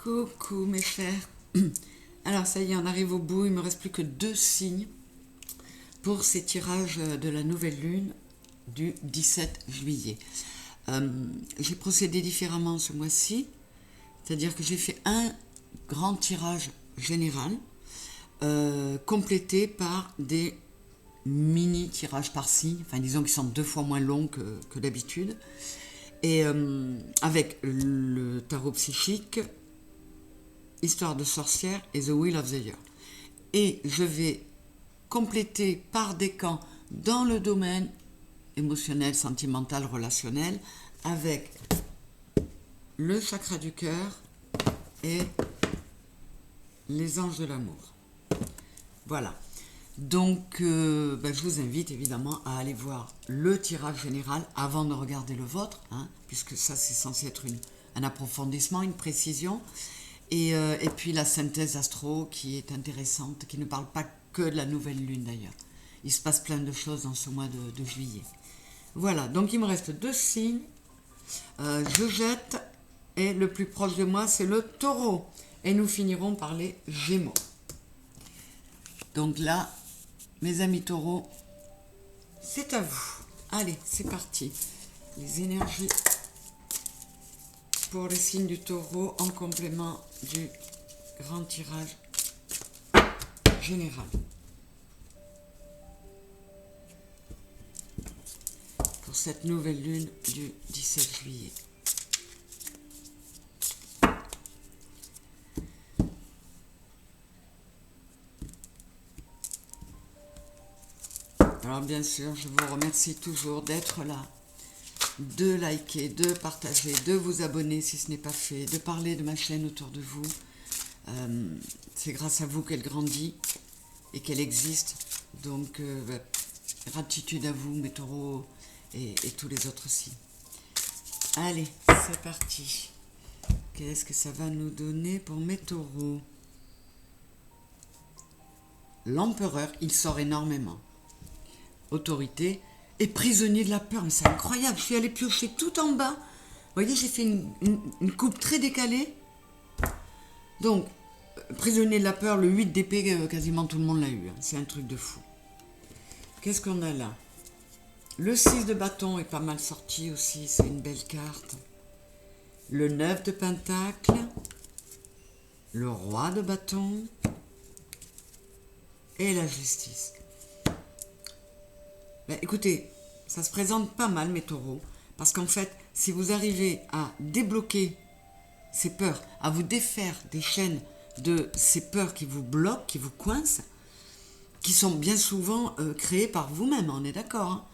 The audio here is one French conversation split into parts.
Coucou mes chers. Alors ça y est, on arrive au bout, il me reste plus que 2 signes pour ces tirages de la nouvelle lune du 17 juillet. J'ai procédé différemment ce mois-ci, c'est-à-dire que j'ai fait un grand tirage général complété par des mini tirages par signe, enfin disons qu'ils sont 2 fois moins longs que d'habitude, et avec le tarot psychique, Histoire de sorcière et The Wheel of the Year. Et je vais compléter par des camps dans le domaine émotionnel, sentimental, relationnel, avec le chakra du cœur et les anges de l'amour. Voilà. Donc, je vous invite évidemment à aller voir le tirage général avant de regarder le vôtre, puisque ça c'est censé être un approfondissement, une précision. Et puis la synthèse astro qui est intéressante, qui ne parle pas que de la nouvelle lune d'ailleurs. Il se passe plein de choses dans ce mois de juillet. Voilà, donc il me reste 2 signes. Je jette et le plus proche de moi c'est le taureau. Et nous finirons par les gémeaux. Donc là, mes amis taureaux, c'est à vous. Allez, c'est parti. Les énergies pour les signes du taureau en complément du grand tirage général. Pour cette nouvelle lune du 17 juillet. Alors bien sûr, je vous remercie toujours d'être là, de liker, de partager, de vous abonner si ce n'est pas fait, de parler de ma chaîne autour de vous. C'est grâce à vous qu'elle grandit et qu'elle existe. Donc, gratitude à vous, mes taureaux, et tous les autres signes. Allez, c'est parti. Qu'est-ce que ça va nous donner pour mes taureaux? L'empereur, il sort énormément. Autorité et prisonnier de la peur. Mais c'est incroyable, je suis allée piocher tout en bas. Vous voyez, j'ai fait une coupe très décalée. Donc, prisonnier de la peur, le 8 d'épée, quasiment tout le monde l'a eu. C'est un truc de fou. Qu'est-ce qu'on a là? Le 6 de bâton est pas mal sorti aussi, c'est une belle carte. Le 9 de pentacle. Le roi de bâton. Et la justice. Écoutez, ça se présente pas mal mes taureaux, parce qu'en fait, si vous arrivez à débloquer ces peurs, à vous défaire des chaînes de ces peurs qui vous bloquent, qui vous coincent, qui sont bien souvent créées par vous-même, on est d'accord.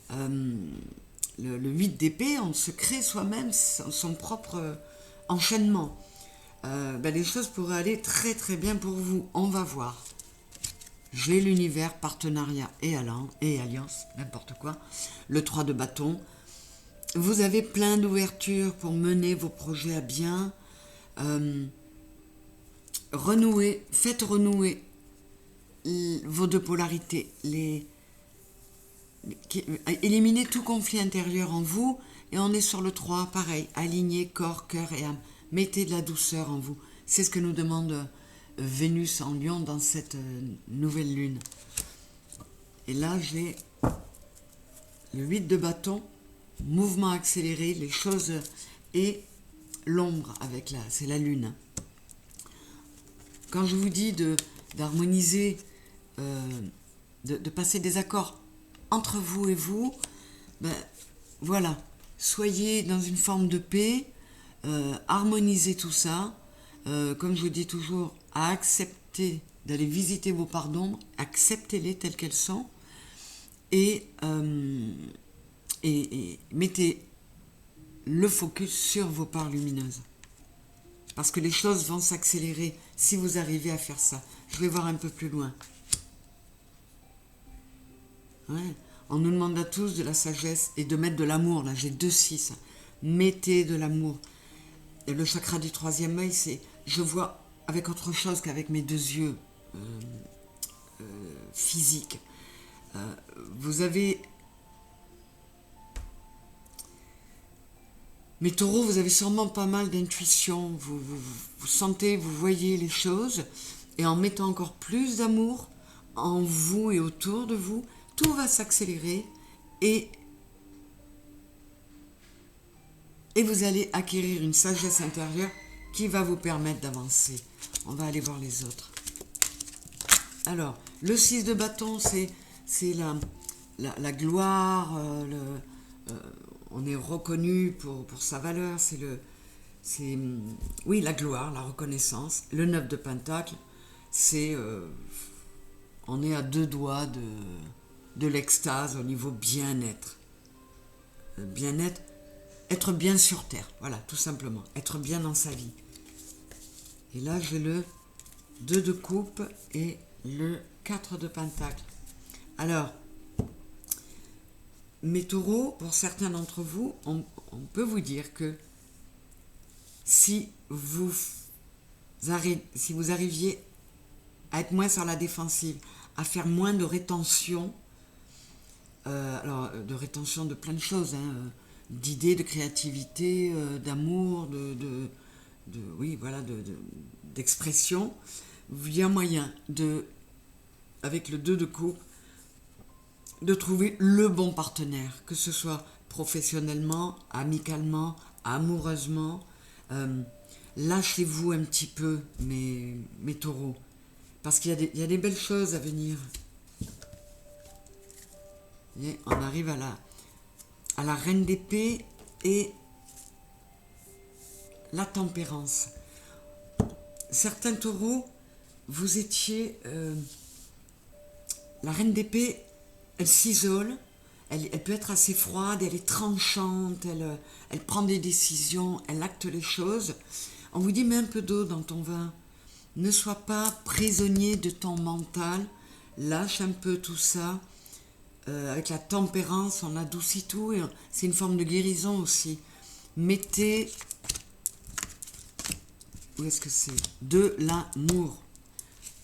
Le 8 d'épée, on se crée soi-même son propre enchaînement. Les choses pourraient aller très très bien pour vous, on va voir. J'ai l'univers, partenariat et alliance, n'importe quoi. Le 3 de bâton. Vous avez plein d'ouvertures pour mener vos projets à bien. Faites renouer vos 2 polarités. Éliminez tout conflit intérieur en vous. Et on est sur le 3, pareil. Aligner corps, cœur et âme. Mettez de la douceur en vous. C'est ce que nous demande Vénus en Lion dans cette nouvelle lune. Et là, j'ai le 8 de bâton, mouvement accéléré, les choses et l'ombre avec c'est la lune. Quand je vous dis d'harmoniser, de passer des accords entre vous et vous, voilà, soyez dans une forme de paix, harmonisez tout ça. Comme je vous dis toujours, à accepter d'aller visiter vos parts d'ombre, acceptez-les telles qu'elles sont et mettez le focus sur vos parts lumineuses. Parce que les choses vont s'accélérer si vous arrivez à faire ça. Je vais voir un peu plus loin. Ouais. On nous demande à tous de la sagesse et de mettre de l'amour. Là, j'ai 2-6. Mettez de l'amour. Et le chakra du 3e œil, c'est je vois avec autre chose qu'avec mes 2 yeux physiques. Vous avez Mes taureaux, vous avez sûrement pas mal d'intuition, vous sentez, vous voyez les choses, et en mettant encore plus d'amour en vous et autour de vous, tout va s'accélérer et vous allez acquérir une sagesse intérieure qui va vous permettre d'avancer. On va aller voir les autres. Alors, le 6 de bâton, c'est la gloire, on est reconnu pour sa valeur, oui, la gloire, la reconnaissance. Le 9 de pentacle, c'est, on est à 2 doigts de l'extase au niveau bien-être. Bien-être, être bien sur terre, voilà, tout simplement, être bien dans sa vie. Et là, j'ai le 2 de coupe et le 4 de pentacle. Alors, mes taureaux, pour certains d'entre vous, on peut vous dire que si vous arriviez à être moins sur la défensive, à faire moins de rétention, alors de rétention de plein de choses, d'idées, de créativité, d'amour, oui, voilà, d'expression, il y a moyen avec le 2 de coupe, de trouver le bon partenaire, que ce soit professionnellement, amicalement, amoureusement. Lâchez-vous un petit peu, mes taureaux, parce qu'il y a des belles choses à venir. Et on arrive à la reine d'épée et la tempérance. Certains taureaux, vous étiez... la reine d'épée, elle s'isole, elle peut être assez froide, elle est tranchante, elle prend des décisions, elle acte les choses. On vous dit, mets un peu d'eau dans ton vin. Ne sois pas prisonnier de ton mental, lâche un peu tout ça. Avec la tempérance, on adoucit tout, et c'est une forme de guérison aussi. Mettez, où est-ce que c'est ? De l'amour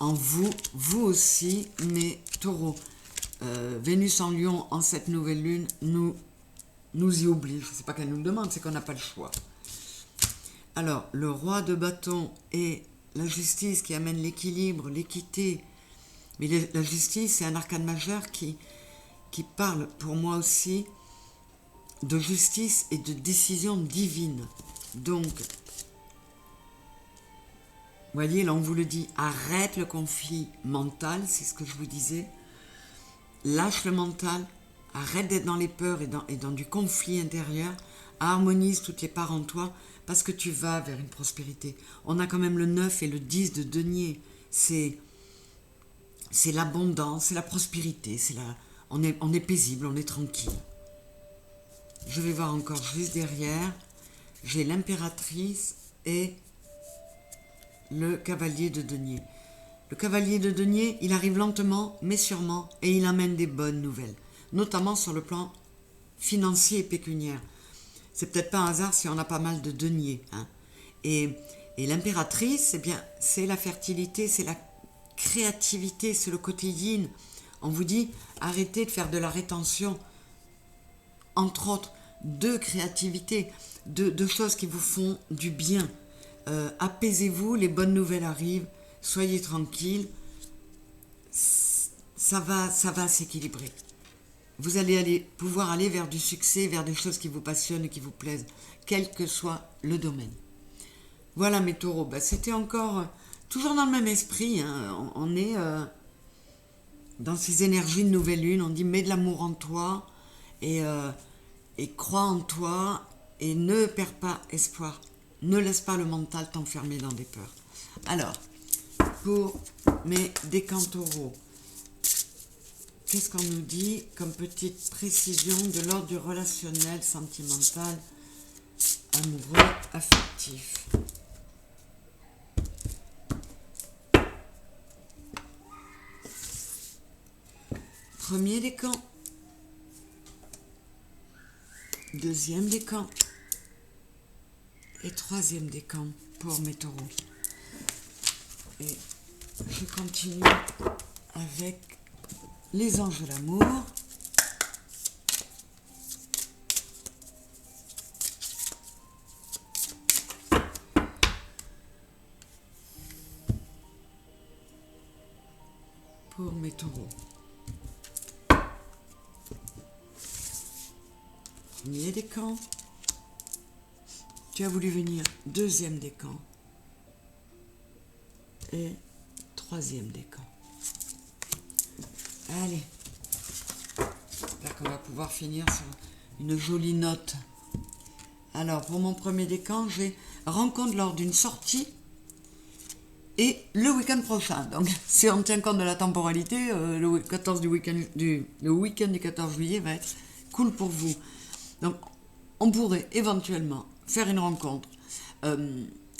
en vous, vous aussi, mes taureaux. Vénus en Lion, en cette nouvelle lune, nous y oblige. C'est pas qu'elle nous le demande, c'est qu'on n'a pas le choix. Alors, le roi de bâton et la justice qui amène l'équilibre, l'équité. Mais la justice, c'est un arcane majeur qui parle pour moi aussi de justice et de décision divine. Donc, vous voyez, là on vous le dit, arrête le conflit mental, c'est ce que je vous disais. Lâche le mental, arrête d'être dans les peurs et dans du conflit intérieur, harmonise toutes les parts en toi, parce que tu vas vers une prospérité. On a quand même le 9 et le 10 de denier, c'est l'abondance, c'est la prospérité, on est paisible, on est tranquille. Je vais voir encore juste derrière, j'ai l'impératrice et le cavalier de denier. Le cavalier de denier, il arrive lentement, mais sûrement, et il amène des bonnes nouvelles, notamment sur le plan financier et pécuniaire. C'est peut-être pas un hasard si on a pas mal de deniers. Et l'impératrice, eh bien, c'est la fertilité, c'est la créativité, c'est le côté yin. On vous dit, arrêtez de faire de la rétention, entre autres, de créativité, de choses qui vous font du bien. Apaisez-vous, les bonnes nouvelles arrivent, soyez tranquilles, ça va s'équilibrer. Vous allez pouvoir aller vers du succès, vers des choses qui vous passionnent et qui vous plaisent, quel que soit le domaine. Voilà mes taureaux, c'était encore toujours dans le même esprit, on est dans ces énergies de nouvelle lune, on dit mets de l'amour en toi et crois en toi et ne perds pas espoir. Ne laisse pas le mental t'enfermer dans des peurs. Alors, pour mes décans taureaux, qu'est-ce qu'on nous dit comme petite précision de l'ordre du relationnel, sentimental, amoureux, affectif? Premier décan, deuxième décan et troisième décan pour mes taureaux. Et je continue avec les anges de l'amour. pour mes taureaux. Premier décan. Tu as voulu venir deuxième décan. Et troisième décan. Allez. J'espère qu'on va pouvoir finir sur une jolie note. Alors, pour mon premier décan, j'ai rencontre lors d'une sortie et le week-end prochain. Donc, si on tient compte de la temporalité, le week-end du 14 juillet va être cool pour vous. Donc, on pourrait éventuellement faire une rencontre.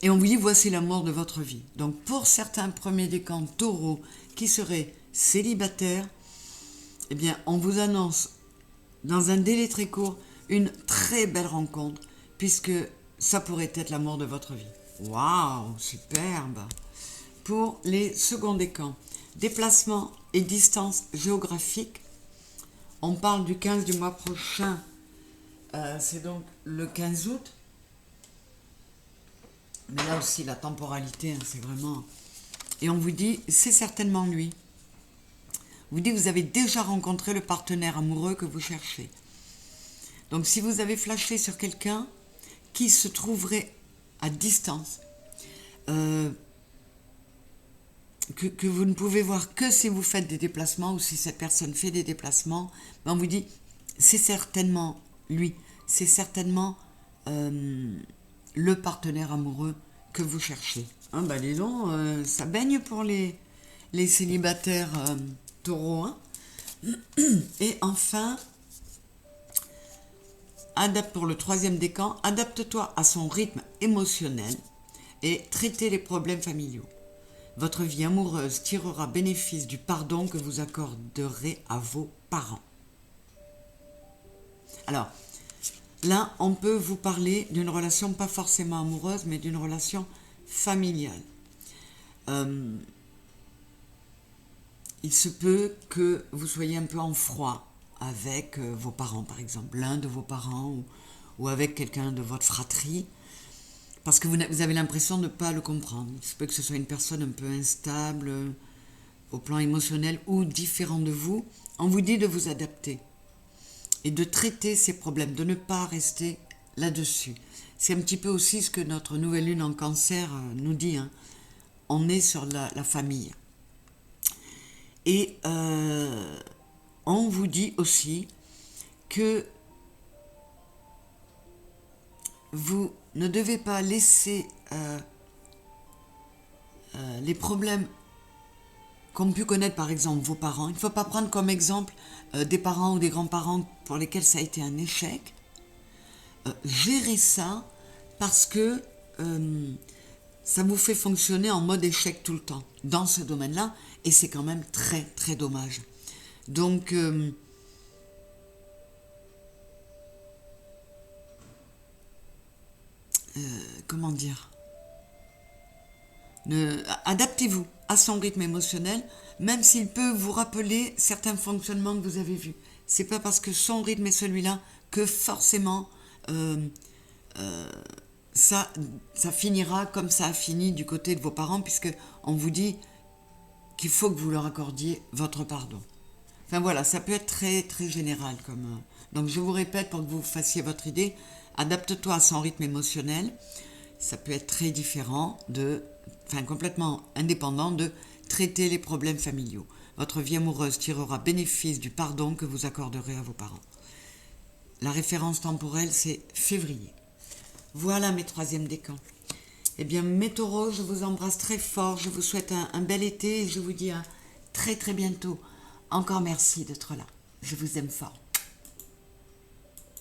Et on vous dit, voici l'amour de votre vie. Donc, pour certains premiers décans taureaux qui seraient célibataires, eh bien, on vous annonce dans un délai très court une très belle rencontre, puisque ça pourrait être l'amour de votre vie. Waouh, superbe! Pour les seconds décans, déplacement et distance géographique, on parle du 15 du mois prochain, c'est donc le 15 août. Mais là aussi, la temporalité, c'est vraiment... Et on vous dit, c'est certainement lui. On vous dit que vous avez déjà rencontré le partenaire amoureux que vous cherchez. Donc, si vous avez flashé sur quelqu'un qui se trouverait à distance, que vous ne pouvez voir que si vous faites des déplacements ou si cette personne fait des déplacements, ben on vous dit, c'est certainement lui. C'est certainement... le partenaire amoureux que vous cherchez. Hein, bah dis donc, ça baigne pour les célibataires taureaux. Hein. Et enfin, pour le troisième décan, adapte-toi à son rythme émotionnel et traitez les problèmes familiaux. Votre vie amoureuse tirera bénéfice du pardon que vous accorderez à vos parents. Alors, là, on peut vous parler d'une relation pas forcément amoureuse, mais d'une relation familiale. Il se peut que vous soyez un peu en froid avec vos parents, par exemple, l'un de vos parents ou avec quelqu'un de votre fratrie, parce que vous avez l'impression de ne pas le comprendre. Il se peut que ce soit une personne un peu instable au plan émotionnel ou différent de vous. On vous dit de vous adapter et de traiter ces problèmes, de ne pas rester là-dessus. C'est un petit peu aussi ce que notre nouvelle lune en cancer nous dit. Hein. On est sur la famille. Et on vous dit aussi que vous ne devez pas laisser les problèmes qu'ont pu connaître par exemple vos parents. Il ne faut pas prendre comme exemple des parents ou des grands-parents pour lesquels ça a été un échec. Gérez ça parce que ça vous fait fonctionner en mode échec tout le temps dans ce domaine-là et c'est quand même très très dommage. Donc comment dire, adaptez-vous à son rythme émotionnel, même s'il peut vous rappeler certains fonctionnements que vous avez vus. C'est pas parce que son rythme est celui-là que forcément ça finira comme ça a fini du côté de vos parents, puisque on vous dit qu'il faut que vous leur accordiez votre pardon. Enfin voilà, ça peut être très très général comme. Donc je vous répète pour que vous fassiez votre idée, adapte-toi à son rythme émotionnel. Ça peut être très différent complètement indépendant de traiter les problèmes familiaux. Votre vie amoureuse tirera bénéfice du pardon que vous accorderez à vos parents. La référence temporelle, c'est février. Voilà mes troisièmes décans. Eh bien, mes taureaux, je vous embrasse très fort. Je vous souhaite un bel été et je vous dis à très très bientôt. Encore merci d'être là. Je vous aime fort.